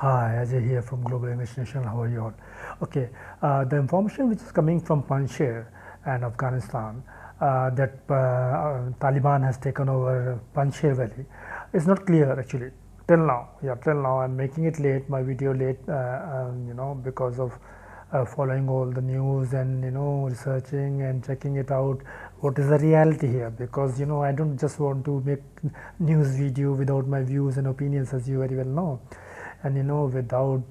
Hi, Ajay here from Global English Nation. How are you all? Okay, the information which is coming from Panjshir and Afghanistan that Taliban has taken over Panjshir Valley is not clear actually till now. Yeah, till now I'm making it late. My video late, because of following all the news and researching and checking it out. What is the reality here? Because I don't just want to make news video without my views and opinions, as you very well know, and without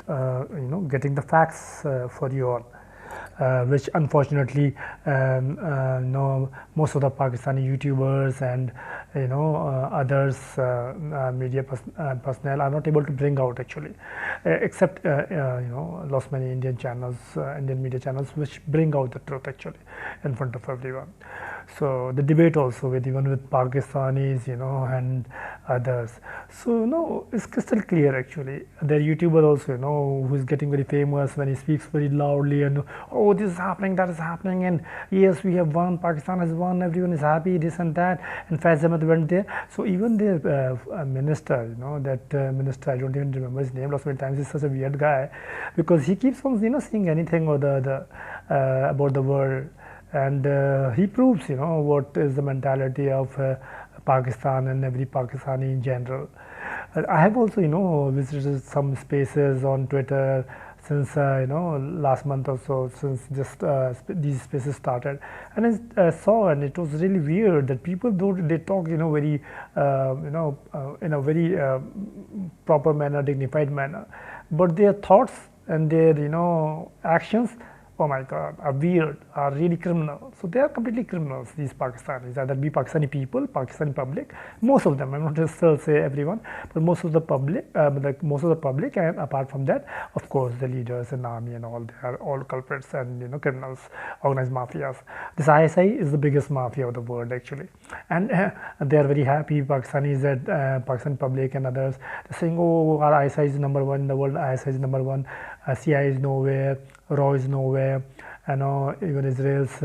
getting the facts for you all, which unfortunately most of the Pakistani YouTubers and others media personnel are not able to bring out actually, except lost many Indian channels, Indian media channels, which bring out the truth actually in front of everyone. So the debate also with even with Pakistanis, and others. So it's crystal clear actually. Their YouTuber also, who is getting very famous when he speaks very loudly and oh, this is happening, that is happening, and yes, we have won, Pakistan has won, everyone is happy, this and that. And Faiz Ahmed went there. So even their minister, that minister, I don't even remember his name. Lots many times. He's such a weird guy because he keeps on saying anything or the other about the world, and he proves what is the mentality of Pakistan and every Pakistani in general. I have also visited some spaces on Twitter since last month or so, since just these spaces started, and I saw, and it was really weird that people, though they talk very in a very proper manner, dignified manner, but their thoughts and their actions, oh my God, are weird, are really criminal. So they are completely criminals, these Pakistanis, either be Pakistani people, Pakistani public, most of them. I'm not just say everyone, but most of the public, and apart from that, of course, the leaders and army and all, they are all culprits and criminals, organized mafias. This ISI is the biggest mafia of the world actually, and they are very happy, Pakistanis, that Pakistan public and others, saying, oh, our ISI is number one in the world, ISI is number one, CI is nowhere, RAW is nowhere, even Israel's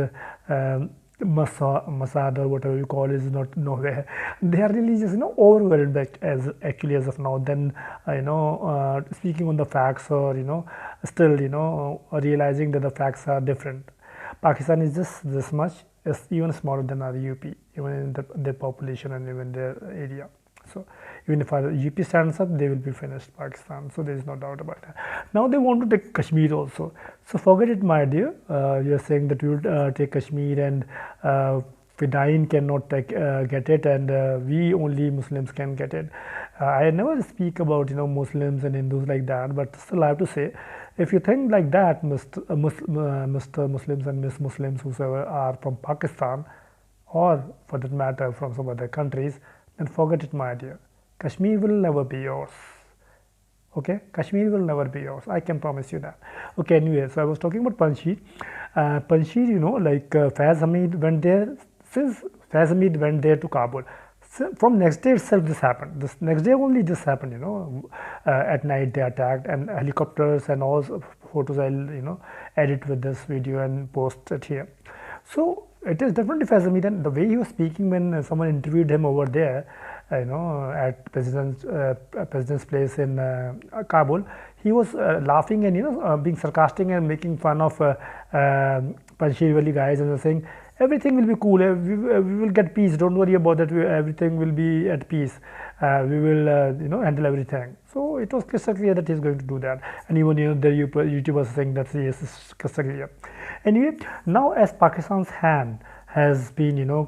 Mossad or whatever you call it is not nowhere. They are really just overwhelmed as actually as of now. Then speaking on the facts, or still realizing that the facts are different. Pakistan is just this much, is even smaller than our UP, even in their population and even their area. So even if our UP stands up, they will be finished, Pakistan. So there is no doubt about that. Now they want to take Kashmir also. So forget it, my dear. You are saying that you will take Kashmir, and Fidayeen cannot get it, and we only Muslims can get it. I never speak about Muslims and Hindus like that, but still I have to say, if you think like that, Mr. Muslims and Miss Muslims, whoever are from Pakistan, or for that matter from some other countries, then forget it, my dear. Kashmir will never be yours. Okay, Kashmir will never be yours. I can promise you that. Okay, anyway, so I was talking about Panjshir. Panjshir, Faiz Hamid went there. Since Faiz Hamid went there to Kabul, so from next day itself this happened. This next day only this happened. At night they attacked, and helicopters and all photos I'll edit with this video and post it here. So it is definitely Faiz Hamid, and the way he was speaking when someone interviewed him over there, at president's place in Kabul, he was laughing and being sarcastic and making fun of Panjshir Valley guys, and saying everything will be cool, we will get peace, don't worry about that, everything will be at peace, we will handle everything. So it was crystal clear that he's going to do that, and even the YouTubers saying that yes, it's crystal clear. Anyway, now as Pakistan's hand has been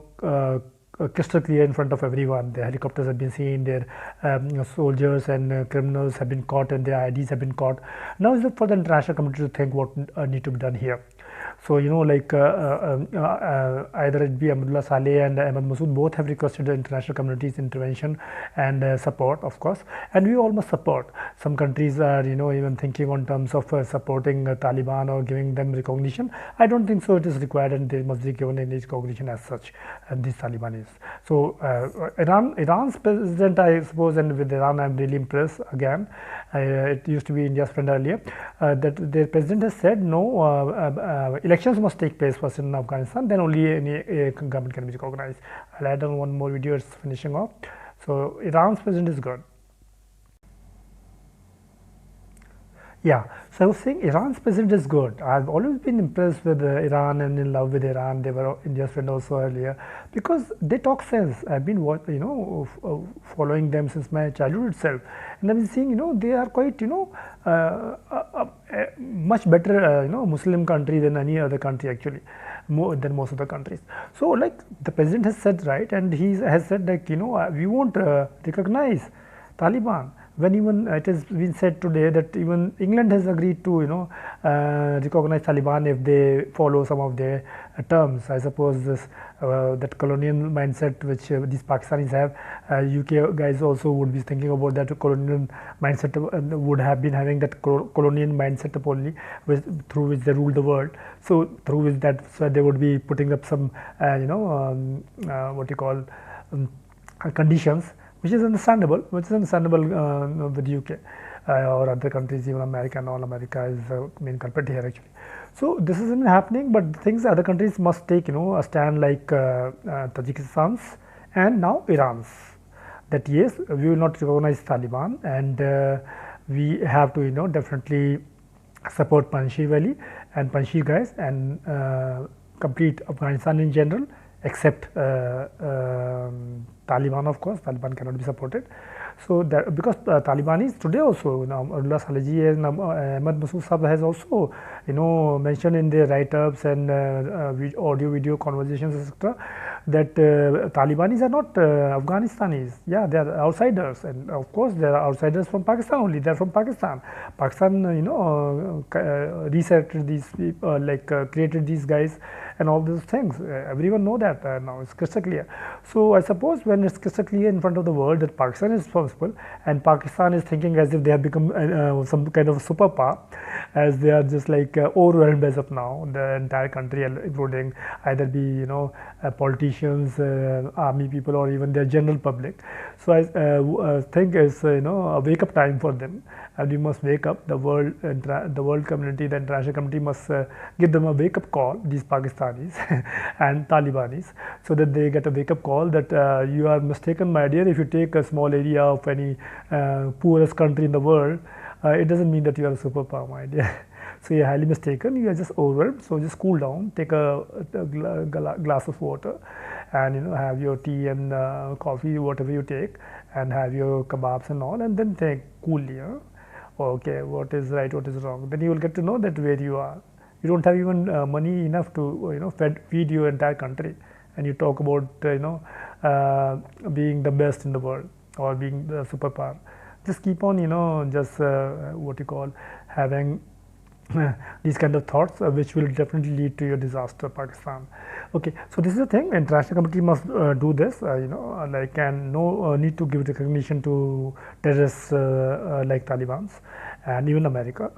crystal clear in front of everyone, the helicopters have been seen, their soldiers and criminals have been caught, and their IDs have been caught. Now is for the international community to think what need to be done here. So either it be Abdullah Saleh and Ahmad Masood, both have requested the international community's intervention and support, of course, and we all must support. Some countries are even thinking on terms of supporting Taliban or giving them recognition. I don't think so. It is required, and they must be given any recognition as such, and these Taliban is. So Iran's president, I suppose, and with Iran I'm really impressed again. It used to be India's friend earlier, that their president has said no, elections must take place first in Afghanistan, then only any government can be recognized. I'll add on one more video, it's finishing off. So Iran's president is good. Yeah, so I was saying Iran's president is good. I've always been impressed with Iran and in love with Iran. They were India's friend also earlier because they talk sense. I've been following them since my childhood itself, and I've been seeing they are quite much better Muslim country than any other country actually, more than most of the countries. So like the president has said right, and he has said like we won't recognize Taliban. When even it has been said today that even England has agreed to recognize Taliban if they follow some of their terms. I suppose this that colonial mindset which these Pakistanis have, UK guys also would be thinking about that colonial mindset, would have been having that colonial mindset only, through which they rule the world. So through which that, so they would be putting up some what you call conditions, which is understandable with UK or other countries, even America and all. America is the main culprit here actually. So this isn't happening, but things other countries must take a stand, like Tajikistan's and now Iran's, that yes, we will not recognize Taliban, and we have to definitely support Panjshir Valley and Panjshir guys, and complete Afghanistan in general, except Taliban. Of course, Taliban cannot be supported. So that because Talibanis today also, Abdullah Salaji and Ahmad Masood Sahab has also mentioned in their write-ups and audio video conversations, etc., that Talibanis are not Afghanistanis. Yeah, they are outsiders, and of course they are outsiders from Pakistan only. They are from Pakistan. Pakistan resetted these people, created these guys and all those things. Everyone know that now. It's crystal clear. So I suppose when it's crystal clear in front of the world that Pakistan is responsible, and Pakistan is thinking as if they have become some kind of superpower, as they are just overwhelmed as of now, the entire country, including either be politicians, army people, or even their general public. So I think it's a wake up time for them, and we must wake up. The world community, the international community must give them a wake up call, these Pakistanis and Talibanis, so that they get a wake up call that you are mistaken, my dear. If you take a small area of any poorest country in the world, it doesn't mean that you are a superpower, my dear. So you're highly mistaken. You are just overwhelmed. So just cool down. Take a glass of water, and have your tea and coffee, whatever you take, and have your kebabs and all, and then take coolly. Okay, what is right, what is wrong? Then you will get to know that where you are. You don't have even money enough to feed your entire country, and you talk about being the best in the world or being the superpower. Just keep on just what you call having these kind of thoughts, which will definitely lead to your disaster, Pakistan. Okay, so this is the thing. International community must do this. And no need to give recognition to terrorists like Taliban's, and even America,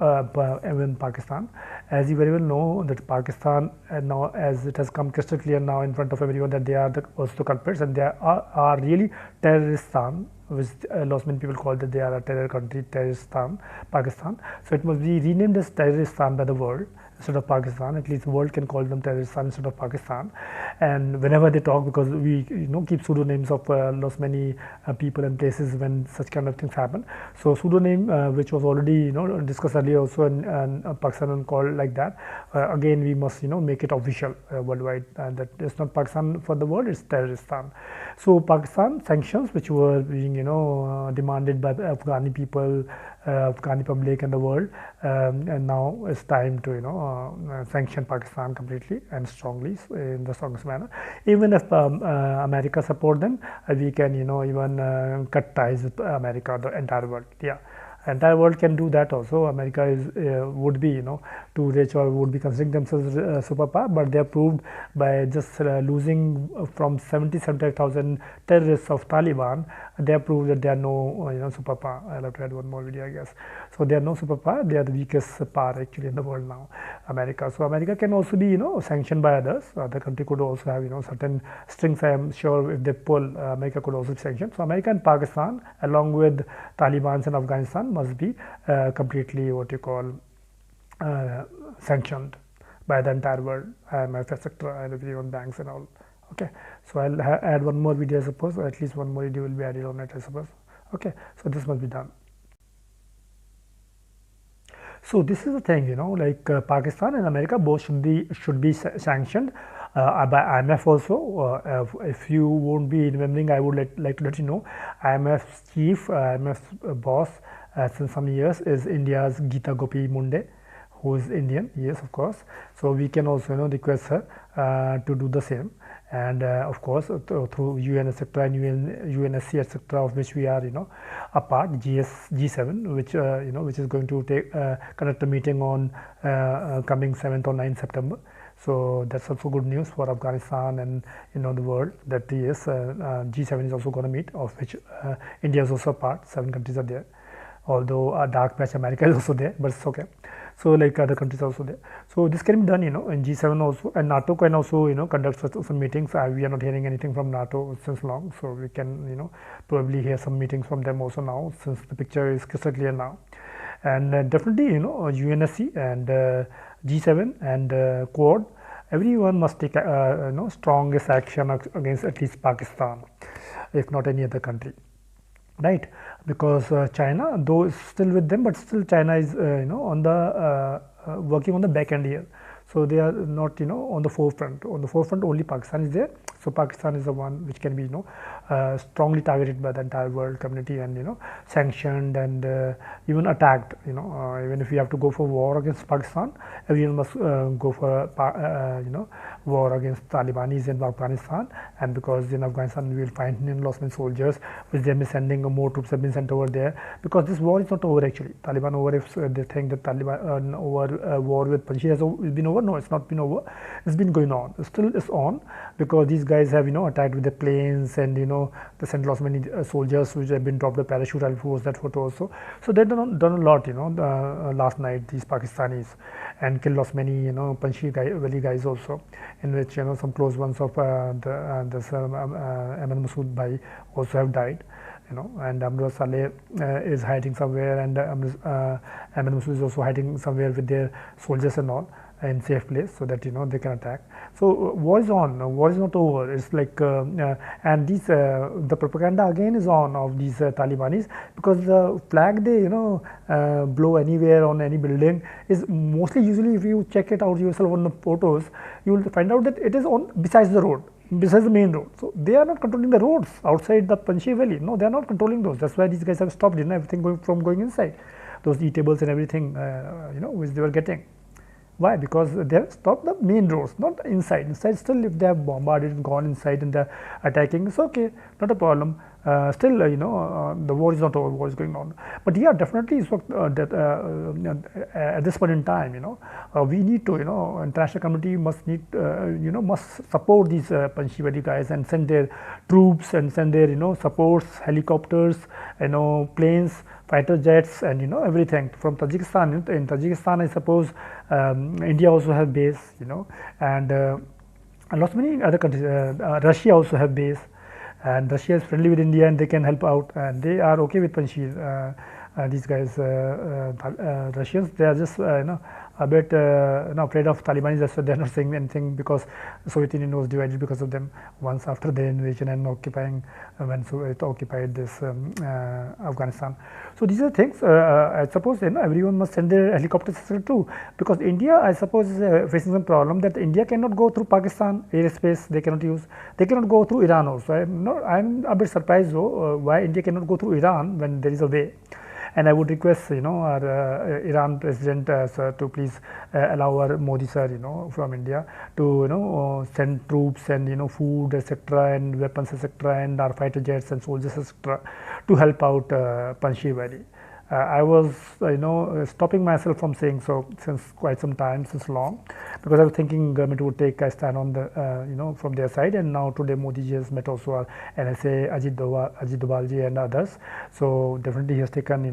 even Pakistan. As you very well know, that Pakistan, now as it has come crystal clear now in front of everyone, that they are also the culprits, and they are really terroristan, which lots many people call that they are a terror country, terroristan, Pakistan. So it must be renamed as terroristan by the world instead of Pakistan. At least the world can call them terroristan instead of Pakistan. And whenever they talk, because we keep pseudonyms of lots many people and places when such kind of things happen. So pseudonym which was already discussed earlier also in Pakistan and called like that. Again, we must make it official worldwide, that it's not Pakistan for the world, it's terroristan. So Pakistan sanctions, which were being demanded by Afghani people, Afghani public and the world, and now it's time to sanction Pakistan completely and strongly, in the strongest manner. Even if America support them, we can even cut ties with America, the entire world. Yeah, entire world can do that also. America is would be too rich, or would be considering themselves superpower, but they are proved by just losing from 75,000 terrorists of Taliban. They have proved that they are no superpower. I'll have to add one more video, I guess. So they are no superpower. They are the weakest power actually in the world now, America. So America can also be sanctioned by others. Other country could also have certain strings. I am sure if they pull, America could also be sanctioned. So America and Pakistan, along with Taliban and Afghanistan, must be completely what you call sanctioned by the entire world, IMF, etc., and everyone, banks and all. Okay, so I'll add one more video, I suppose, or at least one more video will be added on it, I suppose. Okay, so this must be done. So this is the thing, like Pakistan and America both should be sanctioned by IMF also. If you won't be remembering, I would like to let you know, IMF's chief, IMF's boss since some years is India's Geeta Gopi Munde, who is Indian, yes, of course. So we can also request her to do the same, and of course through UN etc. and UNSC etc. of which we are a part, G7, which which is going to conduct a meeting on coming 7th or 9th September. So that's also good news for Afghanistan and the world, that yes, G7 is also going to meet, of which India is also a part. 7 countries are there, although a dark patch America is also there, but it's okay. So like other countries are also there. So this can be done in G7 also, and NATO can also conduct some meetings. We are not hearing anything from NATO since long, so we can probably hear some meetings from them also now, since the picture is crystal clear now. And definitely UNSC and G7 and Quad, everyone must take strongest action against at least Pakistan, if not any other country, right? Because China, though is still with them, but still China is on the working on the back end here. So they are not on the forefront. On the forefront only Pakistan is there. So Pakistan is the one which can be strongly targeted by the entire world community, and sanctioned and even attacked. Even if we have to go for war against Pakistan, everyone must go for war against Talibanis in Afghanistan. And because in Afghanistan we will find lost men soldiers, which they have been sending, more troops have been sent over there, because this war is not over actually. Taliban over, if they think that Taliban over war with Panjshir has been over. No, it's not been over. It's been going on. Still is on, because these guys have attacked with the planes, and they sent lost many soldiers which have been dropped the parachute. I'll post that photo also. So they've done a lot last night, these Pakistanis, and killed lost many Panjshir Valley guys also, in which some close ones of this Ahmed Masood Bhai also have died. And Amrul Saleh is hiding somewhere, and Ahmed Masood is also hiding somewhere with their soldiers and all, in safe place, so that they can attack. So war is on. War is not over. It's like and these the propaganda again is on of these Talibanis, because the flag they blow anywhere on any building is mostly, usually if you check it out yourself on the photos, you will find out that it is on besides the road, besides the main road. So they are not controlling the roads outside the Panjshir Valley. No, they are not controlling those. That's why these guys have stopped everything going inside, those eatables and everything which they were getting. Why? Because they have stopped the main roads, not inside. Inside still, if they have bombarded and gone inside and they are attacking, it's okay, not a problem. Still, the war is not over, war is going on. But yeah, definitely that at this point in time, we need to, international community must must support these Panjshir Valley guys, and send their troops, and send their supports, helicopters, planes, fighter jets, and everything from Tajikistan. In Tajikistan, I suppose India also have base, and lots many other countries. Russia also have base, and Russia is friendly with India, and they can help out, and they are okay with Panjshir. These guys, Russians, they are just a bit afraid of Taliban. That's why they are not saying anything, because the Soviet Union was divided because of them once after their invasion and occupying, when Soviet occupied this Afghanistan. So these are things. I suppose everyone must send their helicopters too, because India, I suppose, is facing some problem that India cannot go through Pakistan airspace. They cannot use. They cannot go through Iran also. I'm a bit surprised though why India cannot go through Iran when there is a way. And I would request our Iran president sir, to please allow our Modi sir from India to send troops and food etc. and weapons etc. and our fighter jets and soldiers etc. to help out Panjshir Valley. I was stopping myself from saying so since quite some time, since long, because I was thinking government would take a stand on the from their side. And now today Modi ji has met also our NSA Ajit Doval ji and others. So definitely he has taken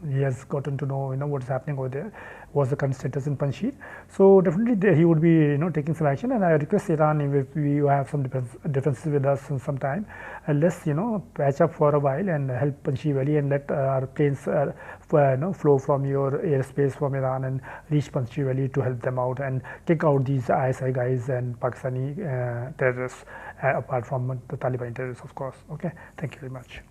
he has gotten to know what is happening over there, what's the current status in Panjshir. So definitely he would be taking some action. And I request Iran, if we have some differences with us in some time, let's patch up for a while and help Panjshir Valley, and let our planes flow from your airspace from Iran and reach Panjshir Valley to help them out and kick out these ISI guys and Pakistani terrorists, apart from the Taliban terrorists, of course. Okay, thank you very much.